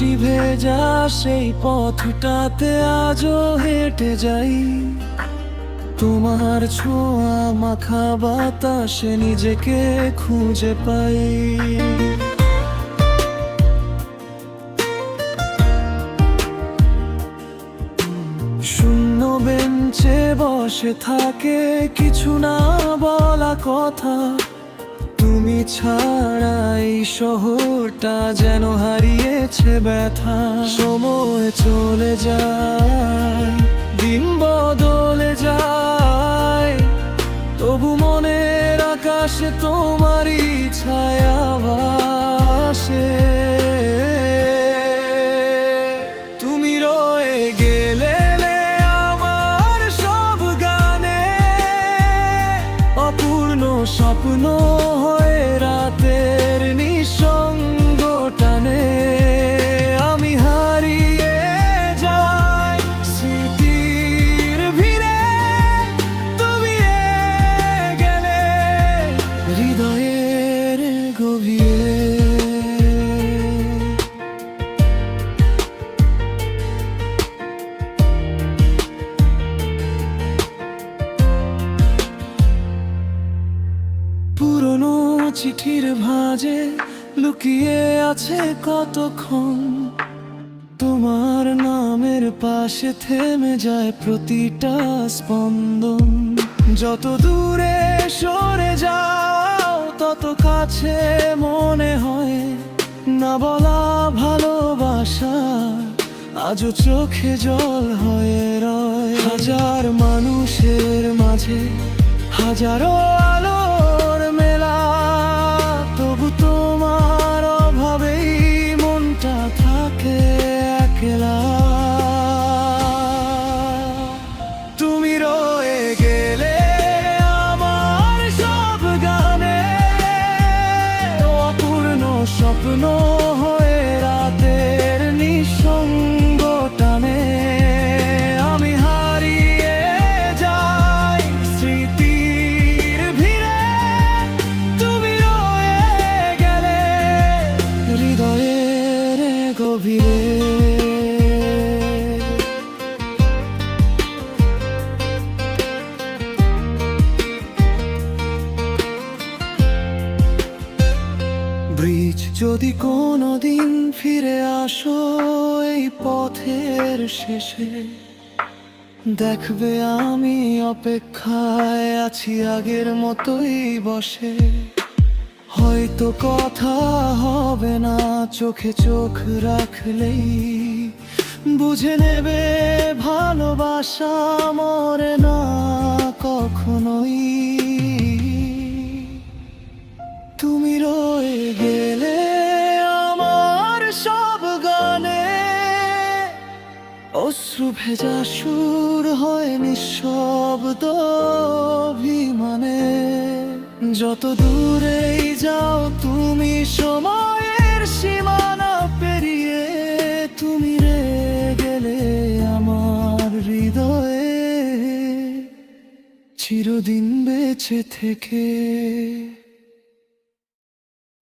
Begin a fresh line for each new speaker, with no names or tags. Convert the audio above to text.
বৃষ্টি ভেজা সেই পথটাতে আজও হেঁটে যাই, তোমার ছোঁয়া মাখা বাতাসে নিজেকে খুঁজে পাই। শূন্য বেঞ্চে বসে থাকে কিছু না বলা কথা, তুমি ছাড়া এই শহরটা যেন হারিয়েছে ব্যথা। সময় চলে যায়, দিন বদলে যায়, তবু মনের আকাশে তোমারই ছায়া ভাসে। তুমি রয়ে গেলে আমার সব গানে, অপূর্ণ স্বপ্ন হয়ে রাতের নিঃসঙ্গ টানে। আমি হারিয়ে যাই স্মৃতির ভিড়ে, তুমি গেলে হৃদয়ের গভীরে। পুরনো চিঠির ভাঁজে লুকিয়ে আছে কতক্ষণ, তোমার নামের পাশে থেমে যায় প্রতিটা স্পন্দন। যত দূরে সরে যাও তত কাছে মনে হয়, না বলা ভালোবাসা আজও চোখে জল হয়ে রয়। হাজার মানুষের মাঝে হাজারো আলোর মেলা, তবু তোমার অভাবেই মনটা থাকে একলা। তুমি রয়ে গেলে আমার সব গানে, অপূর্ণ স্বপ্ন হয়ে রাতের নিঃসঙ্গ টানে। আমি হারিয়ে যাই স্মৃতির ভিড়ে, তুমি রয়ে গেলে হৃদয়ের গভীরে। ব্রিজ যদি কোনোদিন ফিরে আসো এই পথের শেষে, দেখবে আমি অপেক্ষায় আছি আগের মতোই বসে। হয়তো কথা হবে না, চোখে চোখ রাখলেই বুঝে নেবে ভালোবাসা মরে না কখনোই। তুমি রয়ে গেলে আমার সব গানে, অশ্রু ভেজা সুর হয় নিঃশব্দ অভিমানে। যত দূরেই যাও তুমি সময়ের সীমানা পেরিয়ে, তুমি গেলে আমার হৃদয়ে চিরদিন বেঁচে থেকে।